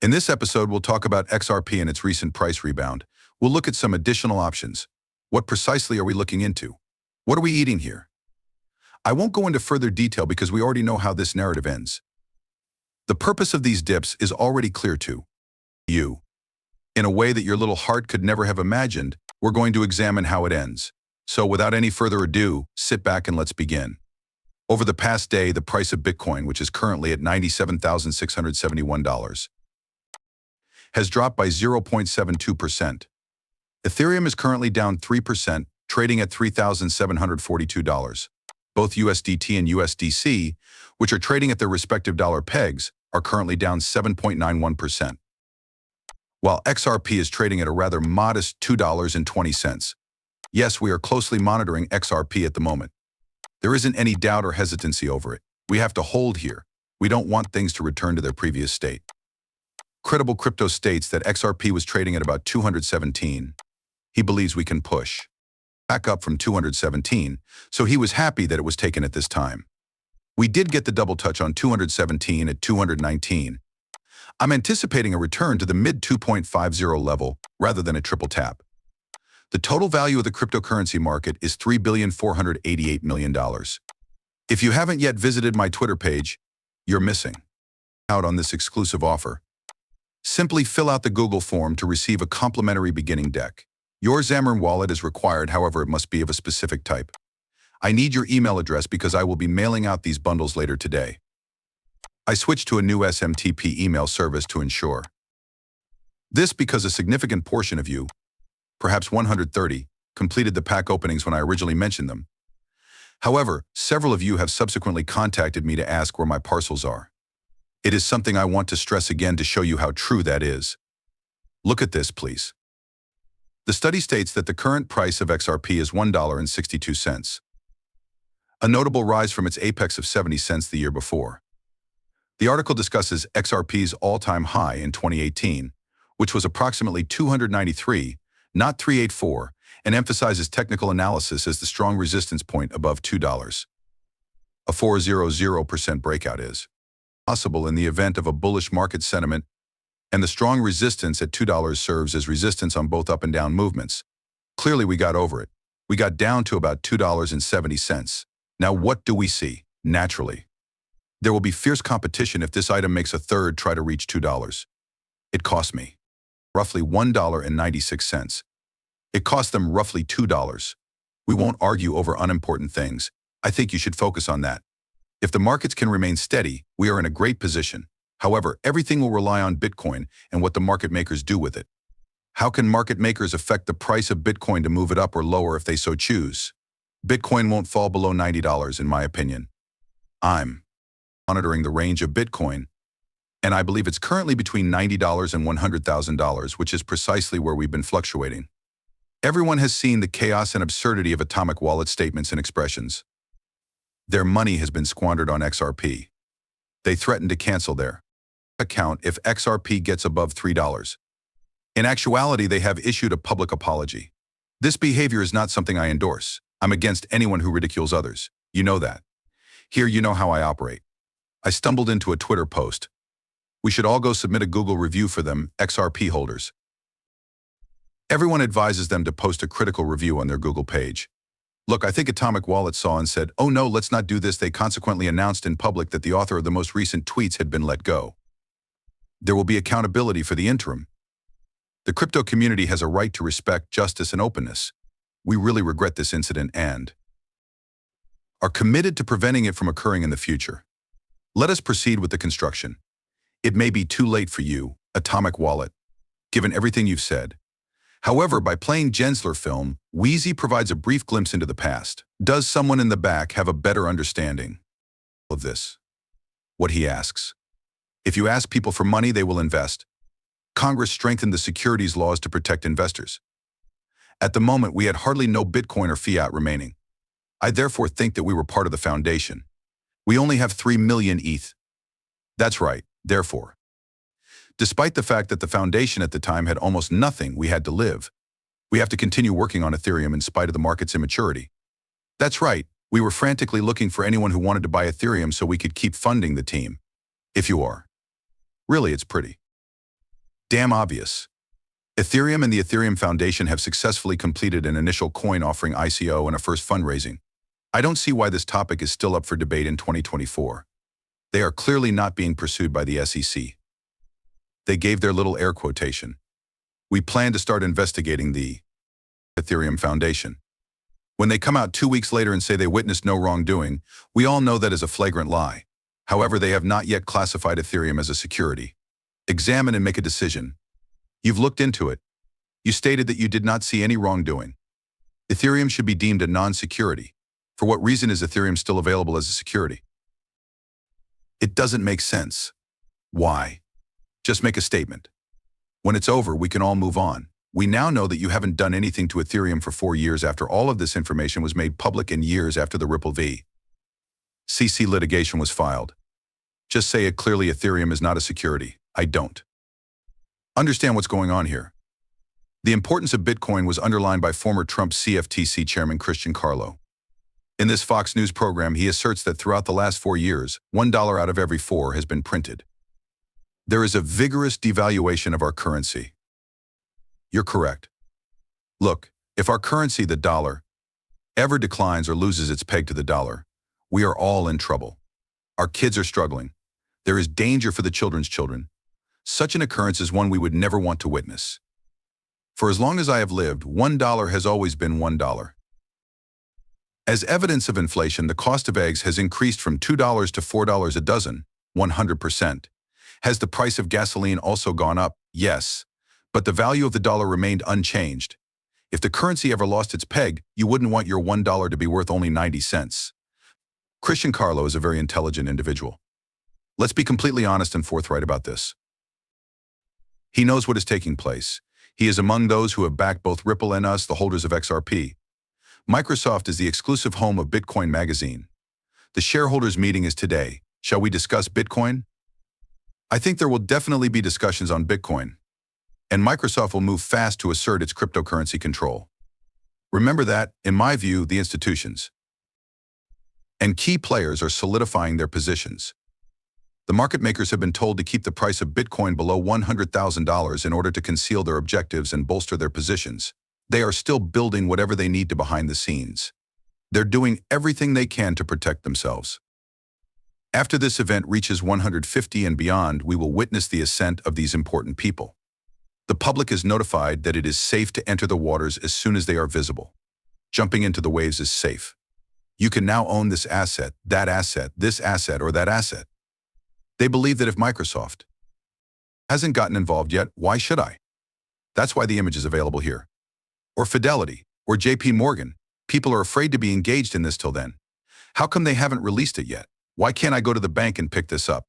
In this episode, we'll talk about XRP and its recent price rebound. We'll look at some additional options. What precisely are we looking into? What are we eating here? I won't go into further detail because we already know how this narrative ends. The purpose of these dips is already clear to you. In a way that your little heart could never have imagined, we're going to examine how it ends. So without any further ado, sit back and let's begin. Over the past day, the price of Bitcoin, which is currently at $97,671, has dropped by 0.72%. Ethereum is currently down 3%, trading at $3,742. Both USDT and USDC, which are trading at their respective dollar pegs, are currently down 7.91%. While XRP is trading at a rather modest $2.20. Yes, we are closely monitoring XRP at the moment. There isn't any doubt or hesitancy over it. We have to hold here. We don't want things to return to their previous state. Credible Crypto states that XRP was trading at about 217. He believes we can push back up from 217, so he was happy that it was taken at this time. We did get the double touch on 217 at 219. I'm anticipating a return to the mid-2.50 level rather than a triple tap. The total value of the cryptocurrency market is $3,488 million. If you haven't yet visited my Twitter page, you're missing out on this exclusive offer. Simply fill out the Google form to receive a complimentary beginning deck. Your Xamarin wallet is required, however, it must be of a specific type. I need your email address because I will be mailing out these bundles later today. I switched to a new SMTP email service to ensure this because a significant portion of you, perhaps 130, completed the pack openings when I originally mentioned them. However, several of you have subsequently contacted me to ask where my parcels are. It is something I want to stress again to show you how true that is. Look at this, please. The study states that the current price of XRP is $1.62, a notable rise from its apex of 70 cents the year before. The article discusses XRP's all-time high in 2018, which was approximately 293, not 384, and emphasizes technical analysis as the strong resistance point above $2. A 400% breakout is possible in the event of a bullish market sentiment, and the strong resistance at $2 serves as resistance on both up and down movements. Clearly, we got over it. We got down to about $2.70. Now, what do we see? Naturally, there will be fierce competition if this item makes a third try to reach $2. It cost me roughly $1.96. It cost them roughly $2. We won't argue over unimportant things. I think you should focus on that. If the markets can remain steady, we are in a great position. However, everything will rely on Bitcoin and what the market makers do with it. How can market makers affect the price of Bitcoin to move it up or lower if they so choose? Bitcoin won't fall below $90 in my opinion. I'm monitoring the range of Bitcoin, and I believe it's currently between $90 and $100,000, which is precisely where we've been fluctuating. Everyone has seen the chaos and absurdity of atomic wallet statements and expressions. Their money has been squandered on XRP. They threaten to cancel their account if XRP gets above $3. In actuality, they have issued a public apology. This behavior is not something I endorse. I'm against anyone who ridicules others. You know that. Here, you know how I operate. I stumbled into a Twitter post. We should all go submit a Google review for them, XRP holders. Everyone advises them to post a critical review on their Google page. Look, I think Atomic Wallet saw and said, oh no, let's not do this. They consequently announced in public that the author of the most recent tweets had been let go. There will be accountability for the interim. The crypto community has a right to respect, justice, and openness. We really regret this incident and are committed to preventing it from occurring in the future. Let us proceed with the construction. It may be too late for you, Atomic Wallet, given everything you've said. However, by playing Gensler film, Wheezy provides a brief glimpse into the past. Does someone in the back have a better understanding of this? What he asks. If you ask people for money, they will invest. Congress strengthened the securities laws to protect investors. At the moment, we had hardly no Bitcoin or fiat remaining. I therefore think that we were part of the foundation. We only have 3 million ETH. That's right, therefore. Despite the fact that the foundation at the time had almost nothing, we had to live. We have to continue working on Ethereum in spite of the market's immaturity. That's right, we were frantically looking for anyone who wanted to buy Ethereum so we could keep funding the team. If you are. Really, it's pretty Damn obvious. Ethereum and the Ethereum Foundation have successfully completed an initial coin offering ICO and a first fundraising. I don't see why this topic is still up for debate in 2024. They are clearly not being pursued by the SEC. They gave their little air quotation. We plan to start investigating the Ethereum Foundation. When they come out 2 weeks later and say they witnessed no wrongdoing, we all know that is a flagrant lie. However, they have not yet classified Ethereum as a security. Examine and make a decision. You've looked into it. You stated that you did not see any wrongdoing. Ethereum should be deemed a non-security. For what reason is Ethereum still available as a security? It doesn't make sense. Why? Just make a statement. When it's over, we can all move on. We now know that you haven't done anything to Ethereum for 4 years after all of this information was made public and years after the Ripple v. CC litigation was filed. Just say it clearly. Ethereum is not a security. I don't understand what's going on here. The importance of Bitcoin was underlined by former Trump CFTC chairman Christian Carlo. In this Fox News program, he asserts that throughout the last 4 years, $1 out of every 4 has been printed. There is a vigorous devaluation of our currency. You're correct. Look, if our currency, the dollar, ever declines or loses its peg to the dollar, we are all in trouble. Our kids are struggling. There is danger for the children's children. Such an occurrence is one we would never want to witness. For as long as I have lived, $1 has always been $1. As evidence of inflation, the cost of eggs has increased from $2 to $4 a dozen, 100%. Has the price of gasoline also gone up? Yes. But the value of the dollar remained unchanged. If the currency ever lost its peg, you wouldn't want your $1 to be worth only 90 cents. Christian Carlo is a very intelligent individual. Let's be completely honest and forthright about this. He knows what is taking place. He is among those who have backed both Ripple and us, the holders of XRP. Microsoft is the exclusive home of Bitcoin magazine. The shareholders' meeting is today. Shall we discuss Bitcoin? I think there will definitely be discussions on Bitcoin, and Microsoft will move fast to assert its cryptocurrency control. Remember that, in my view, the institutions and key players are solidifying their positions. The market makers have been told to keep the price of Bitcoin below $100,000 in order to conceal their objectives and bolster their positions. They are still building whatever they need to behind the scenes. They're doing everything they can to protect themselves. After this event reaches 150 and beyond, we will witness the ascent of these important people. The public is notified that it is safe to enter the waters as soon as they are visible. Jumping into the waves is safe. You can now own this asset, this asset, or that asset. They believe that if Microsoft hasn't gotten involved yet, why should I? That's why the image is available here. Or Fidelity, or JP Morgan. People are afraid to be engaged in this till then. How come they haven't released it yet? Why can't I go to the bank and pick this up?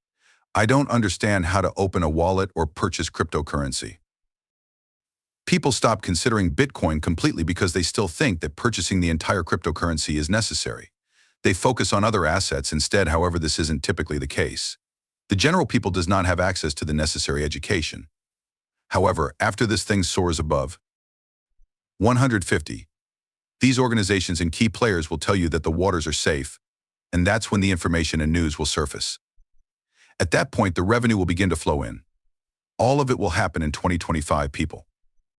I don't understand how to open a wallet or purchase cryptocurrency. People stop considering Bitcoin completely because they still think that purchasing the entire cryptocurrency is necessary. They focus on other assets instead. However, this isn't typically the case. The general people does not have access to the necessary education. However, after this thing soars above 150, these organizations and key players will tell you that the waters are safe, and that's when the information and news will surface. At that point, the revenue will begin to flow in. All of it will happen in 2025, people.